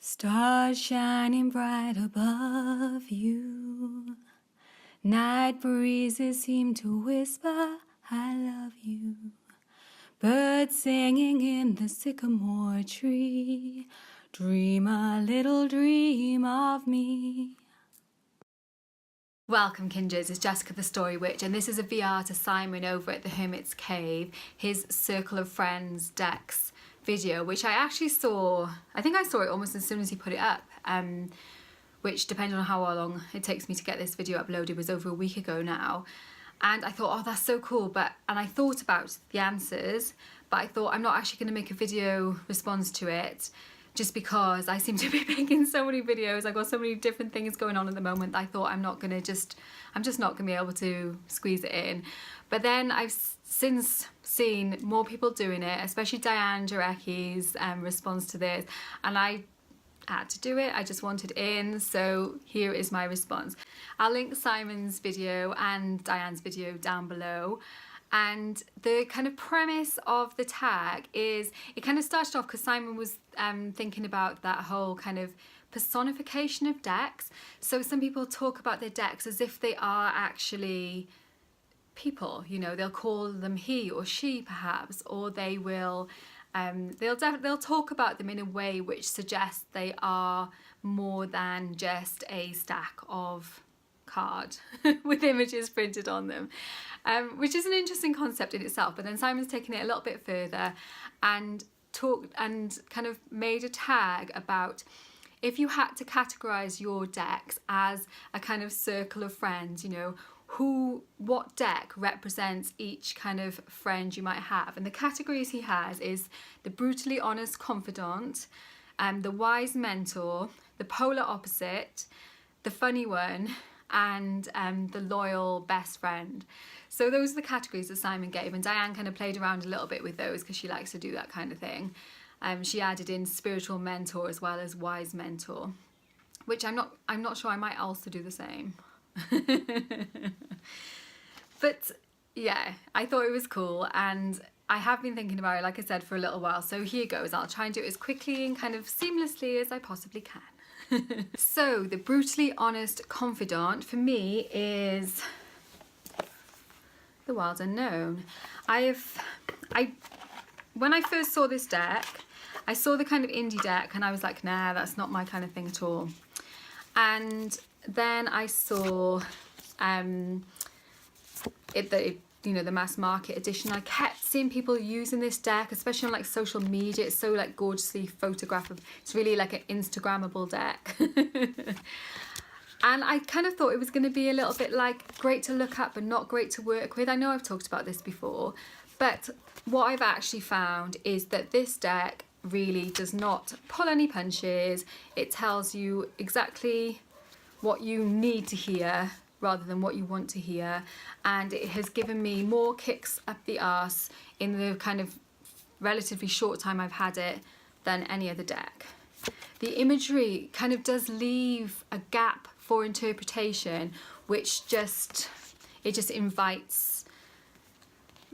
Stars shining bright above you. Night breezes seem to whisper, I love you. Birds singing in the sycamore tree. Dream a little dream of me. Welcome Kindreds, it's Jessica the Story Witch, and this is a VR to Simon over at the Hermit's Cave, his Circle of Friends decks video, which I actually saw, I think I saw it almost as soon as he put it up, which, depending on how long it takes me to get this video uploaded, was over a week ago now. And I thought, oh, that's so cool, and I thought about the answers, but I thought I'm not actually going to make a video response to it, just because I seem to be making so many videos. I've got so many different things going on at the moment that I thought I'm just not going to be able to squeeze it in. But then I've since seen more people doing it, especially Diane Jarecki's response to this, and I had to do it. I just wanted in, so here is my response. I'll link Simon's video and Diane's video down below. And the kind of premise of the tag is, it kind of started off because Simon was thinking about that whole kind of personification of decks. So some people talk about their decks as if they are actually people, you know, they'll call them he or she perhaps, or they will they'll talk about them in a way which suggests they are more than just a stack of card with images printed on them, which is an interesting concept in itself. But then Simon's taken it a little bit further and talked and kind of made a tag about if you had to categorize your decks as a kind of circle of friends, you know, what deck represents each kind of friend you might have. And the categories he has is the brutally honest confidant, the wise mentor, the polar opposite, the funny one, and the loyal best friend. So those are the categories that Simon gave, and Diane kind of played around a little bit with those because she likes to do that kind of thing. She added in spiritual mentor as well as wise mentor, which I'm not sure, I might also do the same. But yeah, I thought it was cool, and I have been thinking about it, like I said, for a little while. So here goes. I'll try and do it as quickly and kind of seamlessly as I possibly can. So the brutally honest confidant for me is the Wild Unknown. When I first saw this deck, I saw the kind of indie deck and I was like, nah, that's not my kind of thing at all. And then I saw the mass market edition. I kept seeing people using this deck, especially on like social media. It's so like gorgeously photographed. It's really like an Instagrammable deck. And I kind of thought it was going to be a little bit like great to look at but not great to work with. I know I've talked about this before, but what I've actually found is that this deck really does not pull any punches. It tells you exactly what you need to hear rather than what you want to hear, and it has given me more kicks up the arse in the kind of relatively short time I've had it than any other deck. The imagery kind of does leave a gap for interpretation, which just invites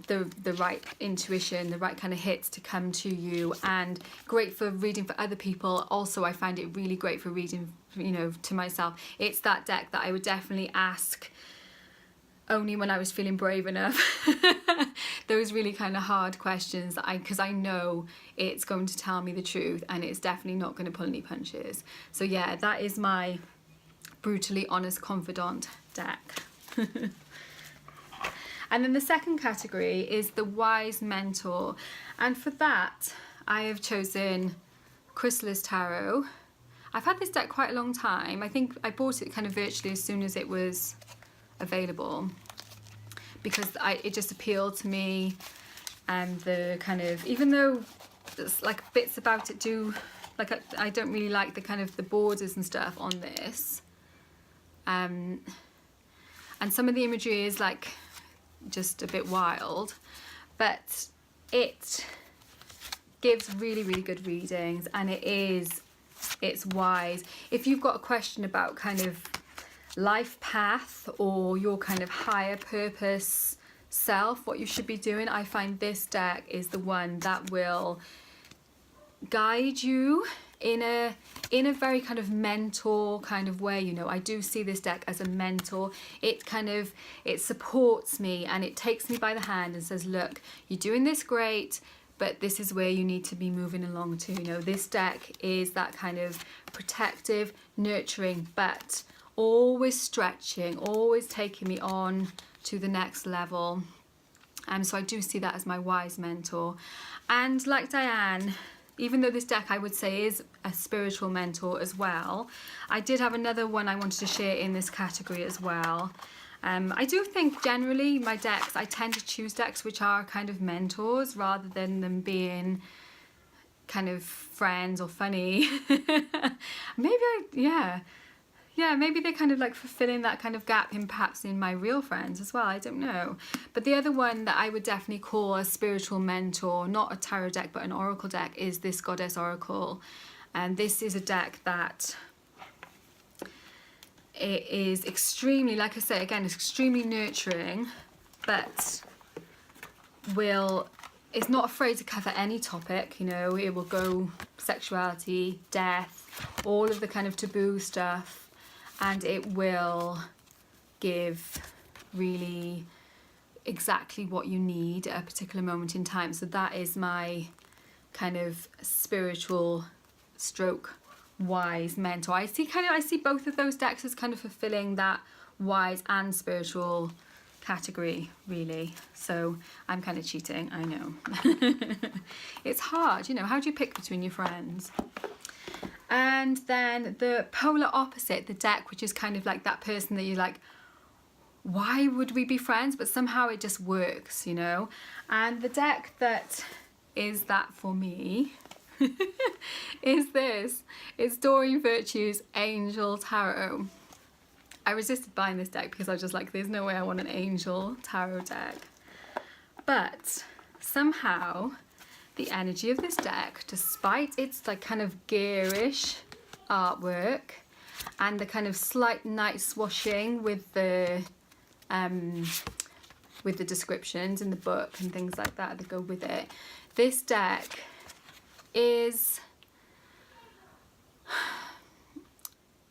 the right intuition, the right kind of hits to come to you, and great for reading for other people. Also, I find it really great for reading, you know, to myself. It's that deck that I would definitely ask only when I was feeling brave enough. Those really kind of hard questions, because I know it's going to tell me the truth and it's definitely not going to pull any punches. So yeah, that is my brutally honest confidant deck. And then the second category is the wise mentor, and for that I have chosen Chrysalis Tarot. I've had this deck quite a long time. I think I bought it kind of virtually as soon as it was available because it just appealed to me, and the kind of, even though there's like bits about it do, like I don't really like the kind of the borders and stuff on this, and some of the imagery is like just a bit wild, but it gives really, really good readings, and it's wise. If you've got a question about kind of life path or your kind of higher purpose self, what you should be doing, I find this deck is the one that will guide you in a in a very kind of mentor kind of way, you know. I do see this deck as a mentor. It supports me and it takes me by the hand and says, look, you're doing this great, but this is where you need to be moving along to. You know, this deck is that kind of protective, nurturing, but always stretching, always taking me on to the next level. So I do see that as my wise mentor. And like Diane, even though this deck I would say is a spiritual mentor as well, I did have another one I wanted to share in this category as well. I do think generally my decks, I tend to choose decks which are kind of mentors rather than them being kind of friends or funny. Maybe they're kind of like fulfilling that kind of gap in perhaps in my real friends as well, I don't know. But the other one that I would definitely call a spiritual mentor, not a tarot deck but an oracle deck, is this Goddess Oracle. And this is a deck that it is extremely, like I say again, it's extremely nurturing, but it's not afraid to cover any topic, you know. It will go sexuality, death, all of the kind of taboo stuff, and it will give really exactly what you need at a particular moment in time. So that is my kind of spiritual stroke wise mentor. I see both of those decks as kind of fulfilling that wise and spiritual category, really. So I'm kind of cheating, I know. It's hard, you know. How do you pick between your friends? And then the polar opposite, the deck which is kind of like that person that you're like, why would we be friends? But somehow it just works, you know. And the deck that is that for me is this. It's Doreen Virtue's Angel Tarot. I resisted buying this deck because I was just like, there's no way I want an Angel Tarot deck. But somehow the energy of this deck, despite its like kind of gearish artwork and the kind of slight night swashing with the descriptions in the book and things like that that go with it, this deck is,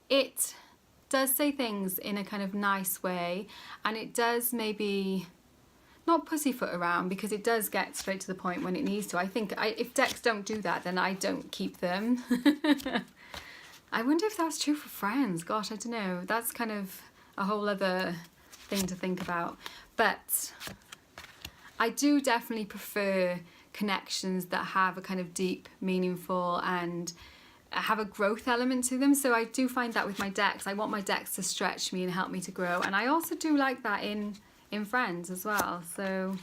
it does say things in a kind of nice way, and it does maybe not pussyfoot around because it does get straight to the point when it needs to. I think if decks don't do that, then I don't keep them. I wonder if that's true for friends. Gosh, I don't know. That's kind of a whole other thing to think about. But I do definitely prefer connections that have a kind of deep, meaningful, and have a growth element to them. So I do find that with my decks. I want my decks to stretch me and help me to grow. And I also do like that in friends as well. So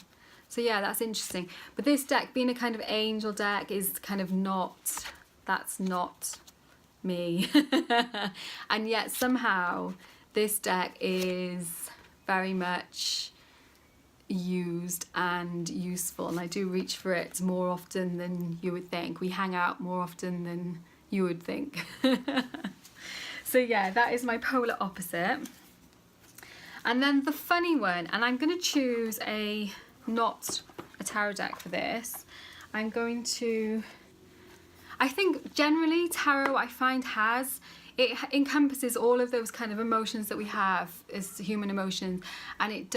yeah, that's interesting. But this deck being a kind of angel deck is kind of not, that's not me. And yet somehow this deck is very much used and useful, and I do reach for it more often than you would think. We hang out more often than you would think. So yeah, that is my polar opposite. And then the funny one, and I'm going to choose not a tarot deck for this. I'm going to, I think generally tarot I find it encompasses all of those kind of emotions that we have as human emotions, and it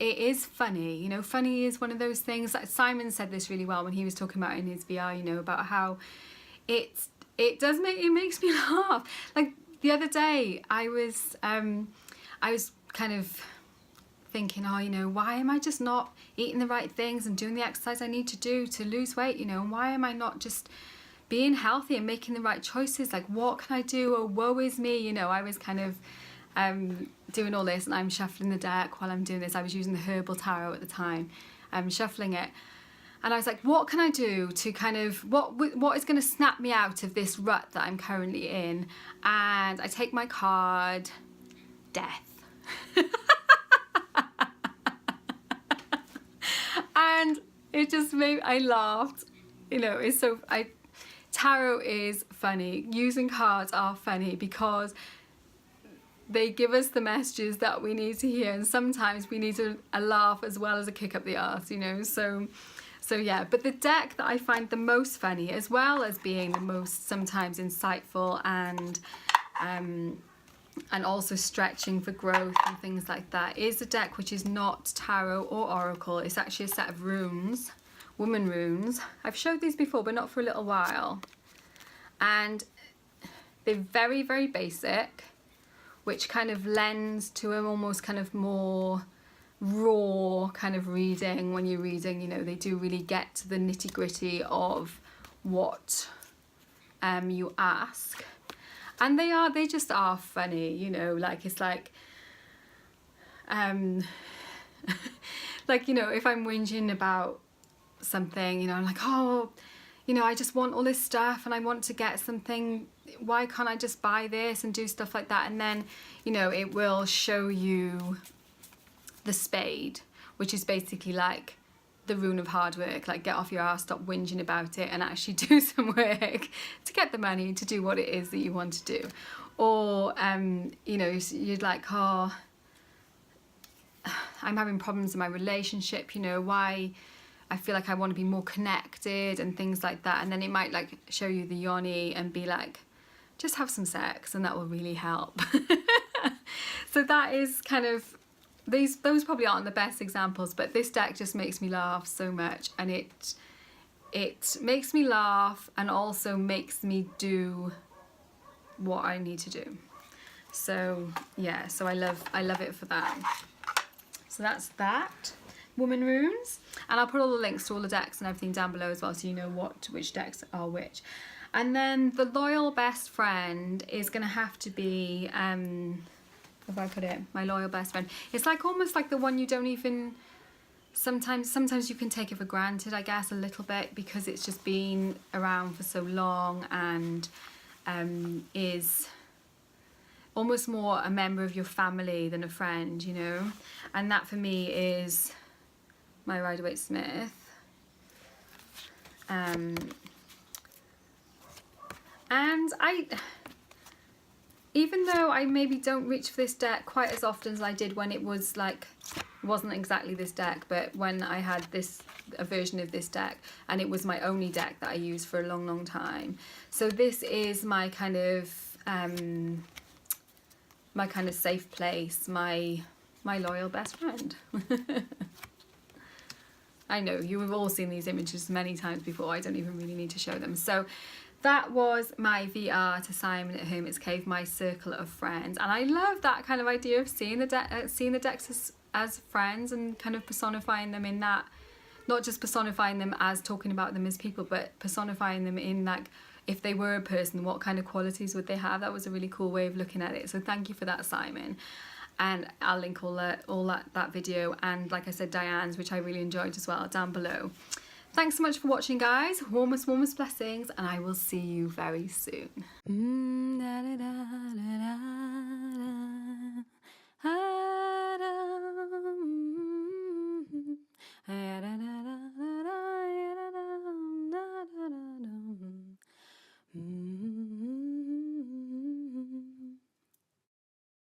is funny, you know. Funny is one of those things that Simon said this really well when he was talking about in his VR, you know, about how it makes me laugh. Like the other day I was kind of thinking, oh, you know, why am I just not eating the right things and doing the exercise I need to do to lose weight, you know, and why am I not just being healthy and making the right choices? Like, what can I do? Oh, woe is me, you know. I was kind of doing all this, and I'm shuffling the deck while I'm doing this. I was using the herbal tarot at the time. I'm shuffling it, and I was like, what can I do to kind of, what is going to snap me out of this rut that I'm currently in? And I take my card, death. And it just made, I laughed, you know. It's so, tarot is funny. Using cards are funny because they give us the messages that we need to hear, and sometimes we need a laugh as well as a kick up the arse, you know. So So yeah, but the deck that I find the most funny, as well as being the most sometimes insightful and also stretching for growth and things like that, is a deck which is not tarot or oracle. It's actually a set of runes, Womanrunes. I've showed these before, but not for a little while. And they're very, very basic, which kind of lends to an almost kind of more raw kind of reading. When you're reading, you know, they do really get to the nitty gritty of what you ask. And they just are funny, you know, like it's like, like, you know, if I'm whinging about something, you know, I'm like, oh, you know, I just want all this stuff and I want to get something, why can't I just buy this and do stuff like that? And then, you know, it will show you the spade, which is basically like the rune of hard work, like get off your ass, stop whinging about it and actually do some work to get the money to do what it is that you want to do. Or, you know, you're like, oh, I'm having problems in my relationship, you know, why I feel like I want to be more connected and things like that. And then it might like show you the yoni and be like, just have some sex and that will really help. So that is kind of, those probably aren't the best examples, but this deck just makes me laugh so much, and it makes me laugh and also makes me do what I need to do. So yeah, so I love it for that. So that's that, Womanrunes, and I'll put all the links to all the decks and everything down below as well, so you know which decks are which. And then the loyal best friend is gonna have to be if I put it, my loyal best friend. It's like almost like the one you don't even, sometimes you can take it for granted, I guess, a little bit, because it's just been around for so long and is almost more a member of your family than a friend, you know. And that for me is my Rider-Waite Smith. And even though I maybe don't reach for this deck quite as often as I did when it was like, wasn't exactly this deck, but when I had a version of this deck, and it was my only deck that I used for a long, long time. So this is my kind of safe place, my loyal best friend. I know, you have all seen these images many times before, I don't even really need to show them. So that was my VR to Simon at Hermit's Cave, my circle of friends. And I love that kind of idea of seeing the decks as friends and kind of personifying them in that, not just personifying them as talking about them as people, but personifying them in like, if they were a person, what kind of qualities would they have? That was a really cool way of looking at it. So thank you for that, Simon. And I'll link all that video, and like I said, Diane's, which I really enjoyed as well, down below. Thanks so much for watching, guys. Warmest blessings, and I will see you very soon.